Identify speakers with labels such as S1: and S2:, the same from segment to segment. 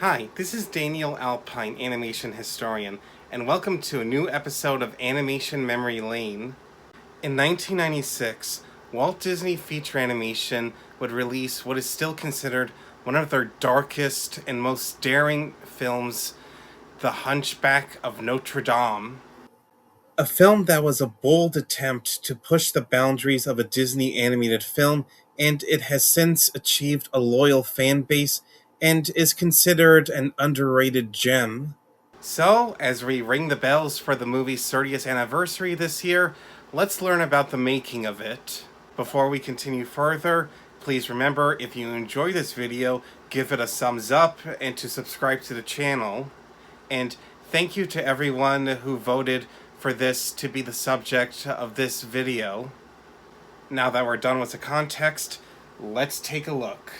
S1: Hi, this is Daniel Alpine, animation historian, and welcome to a new episode of Animation Memory Lane. In 1996, Walt Disney Feature Animation would release what is still considered one of their darkest and most daring films, The Hunchback of Notre Dame. A film that was a bold attempt to push the boundaries of a Disney animated film, and it has since achieved a loyal fan base and is considered an underrated gem. So, as we ring the bells for the movie's 30th anniversary this year, let's learn about the making of it. Before we continue further, please remember if you enjoy this video, give it a thumbs up and to subscribe to the channel. And thank you to everyone who voted for this to be the subject of this video. Now that we're done with the context, let's take a look.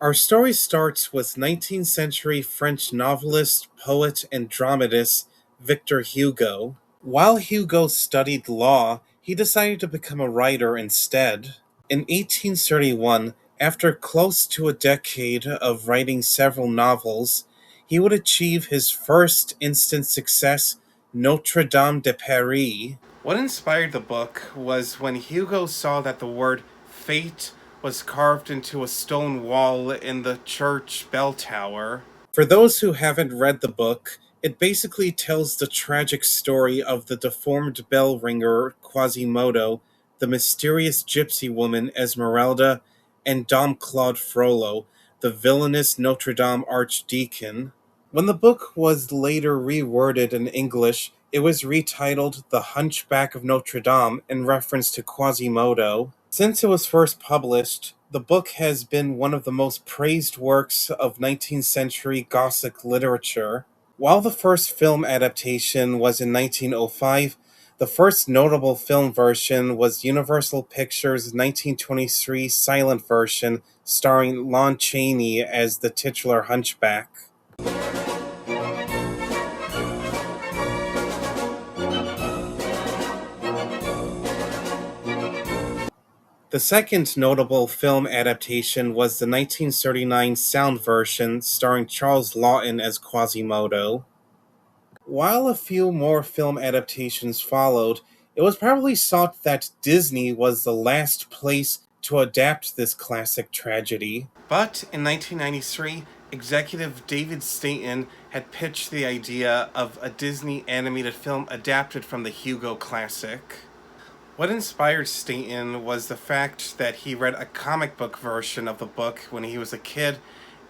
S1: Our story starts with 19th century French novelist, poet, and dramatist Victor Hugo. While Hugo studied law, he decided to become a writer instead. In 1831, after close to a decade of writing several novels, he would achieve his first instant success, Notre Dame de Paris. What inspired the book was when Hugo saw that the word fate was carved into a stone wall in the church bell tower. For those who haven't read the book, it basically tells the tragic story of the deformed bell ringer Quasimodo, the mysterious gypsy woman Esmeralda, and Dom Claude Frollo, the villainous Notre Dame archdeacon. When the book was later reworded in English, it was retitled The Hunchback of Notre Dame in reference to Quasimodo. Since it was first published, the book has been one of the most praised works of 19th century Gothic literature. While the first film adaptation was in 1905, the first notable film version was Universal Pictures' 1923 silent version starring Lon Chaney as the titular hunchback. The second notable film adaptation was the 1939 sound version starring Charles Laughton as Quasimodo. While a few more film adaptations followed, it was probably thought that Disney was the last place to adapt this classic tragedy. But in 1993, executive David Staten had pitched the idea of a Disney animated film adapted from the Hugo classic. What inspired Staten was the fact that he read a comic book version of the book when he was a kid,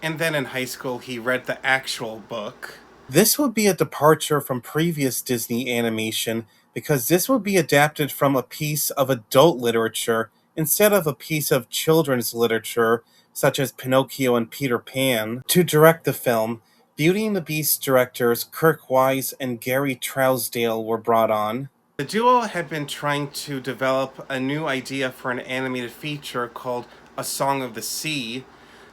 S1: and then in high school he read the actual book. This would be a departure from previous Disney animation because this would be adapted from a piece of adult literature instead of a piece of children's literature such as Pinocchio and Peter Pan. To direct the film, Beauty and the Beast directors Kirk Wise and Gary Trousdale were brought on. The duo had been trying to develop a new idea for an animated feature called A Song of the Sea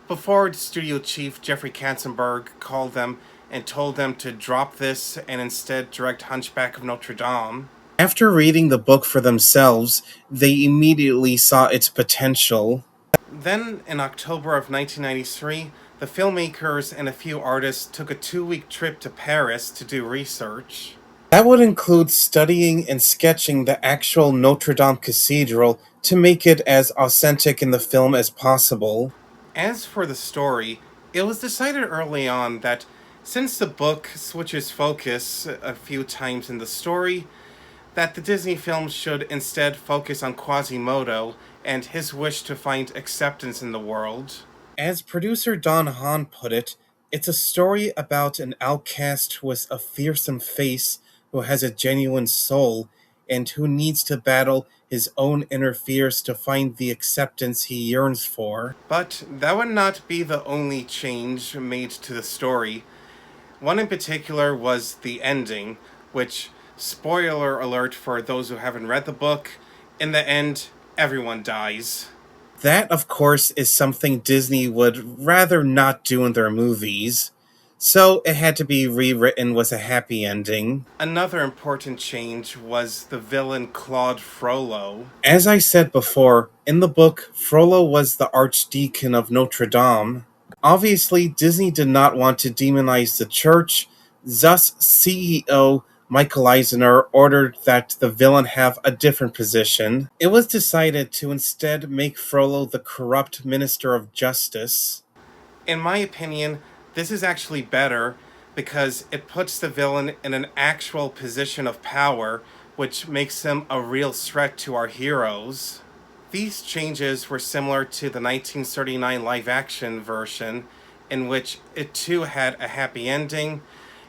S1: before studio chief Jeffrey Katzenberg called them and told them to drop this and instead direct Hunchback of Notre Dame. After reading the book for themselves, they immediately saw its potential. Then, in October of 1993, the filmmakers and a few artists took a 2-week trip to Paris to do research. That would include studying and sketching the actual Notre Dame Cathedral to make it as authentic in the film as possible. As for the story, it was decided early on that since the book switches focus a few times in the story, that the Disney film should instead focus on Quasimodo and his wish to find acceptance in the world. As producer Don Hahn put it, it's a story about an outcast with a fearsome face who has a genuine soul and who needs to battle his own inner fears to find the acceptance he yearns for. But that would not be the only change made to the story. One in particular was the ending, which, spoiler alert for those who haven't read the book, in the end, everyone dies. That, of course, is something Disney would rather not do in their movies, so it had to be rewritten with a happy ending. Another important change was the villain Claude Frollo. As I said before, in the book, Frollo was the archdeacon of Notre Dame. Obviously, Disney did not want to demonize the church, thus, CEO Michael Eisner ordered that the villain have a different position. It was decided to instead make Frollo the corrupt Minister of Justice. In my opinion, this is actually better because it puts the villain in an actual position of power, which makes him a real threat to our heroes. These changes were similar to the 1939 live action version, in which it too had a happy ending,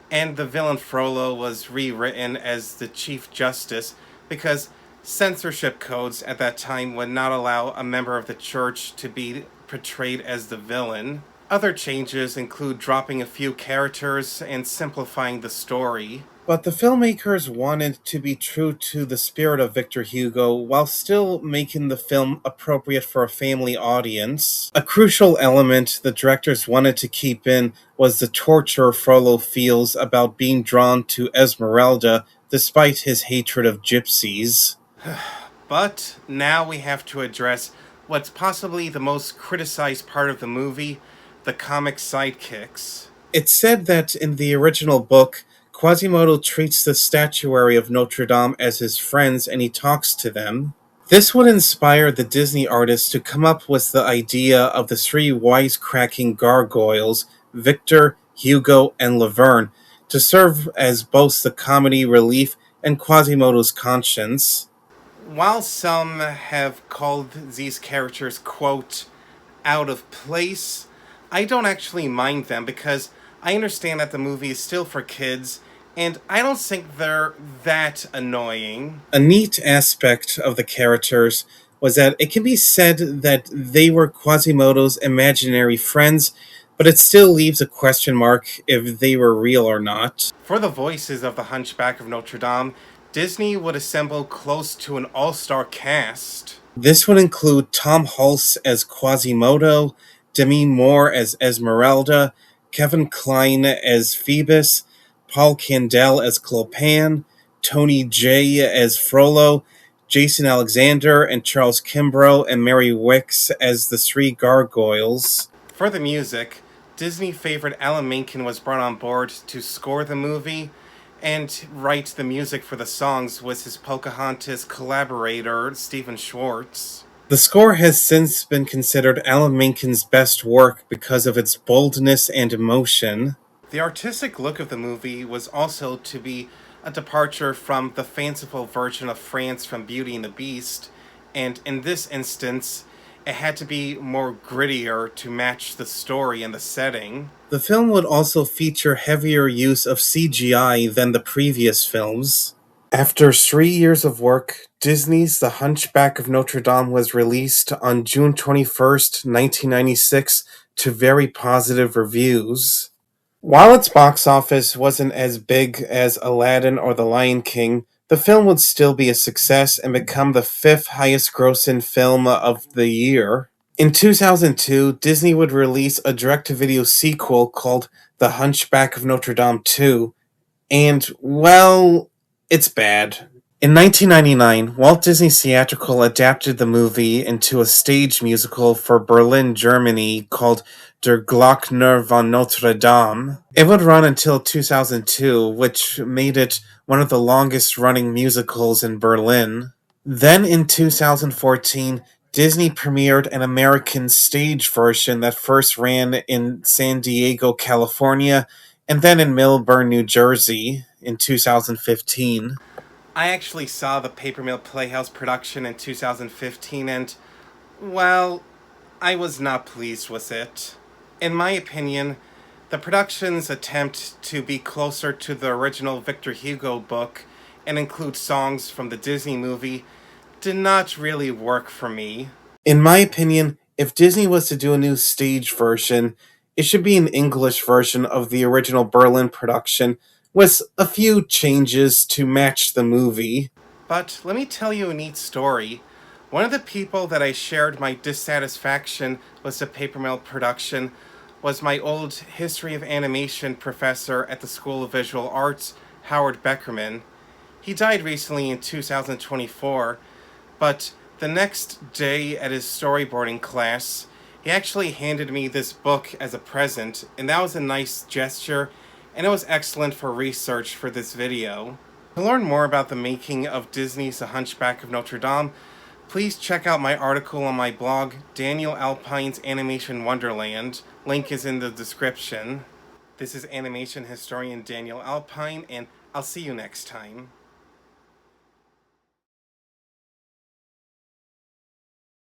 S1: and the villain Frollo was rewritten as the Chief Justice because censorship codes at that time would not allow a member of the church to be portrayed as the villain. Other changes include dropping a few characters and simplifying the story. But the filmmakers wanted to be true to the spirit of Victor Hugo while still making the film appropriate for a family audience. A crucial element the directors wanted to keep in was the torture Frollo feels about being drawn to Esmeralda despite his hatred of gypsies. But now we have to address what's possibly the most criticized part of the movie, the comic sidekicks. It's said that in the original book, Quasimodo treats the statuary of Notre Dame as his friends and he talks to them. This would inspire the Disney artists to come up with the idea of the three wisecracking gargoyles, Victor, Hugo, and Laverne, to serve as both the comedy relief and Quasimodo's conscience. While some have called these characters, quote, out of place, I don't actually mind them because I understand that the movie is still for kids, and I don't think they're that annoying. A neat aspect of the characters was that it can be said that they were Quasimodo's imaginary friends, but it still leaves a question mark if they were real or not. For the voices of the Hunchback of Notre Dame, Disney would assemble close to an all-star cast. This would include Tom Hulce as Quasimodo, Demi Moore as Esmeralda, Kevin Kline as Phoebus, Paul Candel as Clopan, Tony Jay as Frollo, Jason Alexander and Charles Kimbrough and Mary Wicks as the three gargoyles. For the music, Disney favorite Alan Menken was brought on board to score the movie and write the music for the songs with his Pocahontas collaborator, Stephen Schwartz. The score has since been considered Alan Menken's best work because of its boldness and emotion. The artistic look of the movie was also to be a departure from the fanciful version of France from Beauty and the Beast, and in this instance, it had to be more grittier to match the story and the setting. The film would also feature heavier use of CGI than the previous films. After 3 years of work, Disney's The Hunchback of Notre Dame was released on June 21st, 1996, to very positive reviews. While its box office wasn't as big as Aladdin or The Lion King, the film would still be a success and become the fifth highest grossing film of the year. In 2002, Disney would release a direct-to-video sequel called The Hunchback of Notre Dame 2, and, well, it's bad. In 1999, Walt Disney Theatrical adapted the movie into a stage musical for Berlin, Germany called Der Glockner von Notre Dame. It would run until 2002, which made it one of the longest running musicals in Berlin. Then in 2014, Disney premiered an American stage version that first ran in San Diego, California, and then in Millburn, New Jersey in 2015. I actually saw the Paper Mill Playhouse production in 2015 and, well, I was not pleased with it. In my opinion, the production's attempt to be closer to the original Victor Hugo book and include songs from the Disney movie did not really work for me. In my opinion, if Disney was to do a new stage version, it should be an English version of the original Berlin production with a few changes to match the movie. But let me tell you a neat story. One of the people that I shared my dissatisfaction with the Paper Mill production was my old history of animation professor at the School of Visual Arts, Howard Beckerman. He died recently in 2024, but the next day at his storyboarding class, He actually handed me this book as a present, and that was a nice gesture, and it was excellent for research for this video. To learn more about the making of Disney's The Hunchback of Notre Dame, please check out my article on my blog, Daniel Alpine's Animation Wonderland. Link is in the description. This is animation historian Daniel Alpine, and I'll see you next time.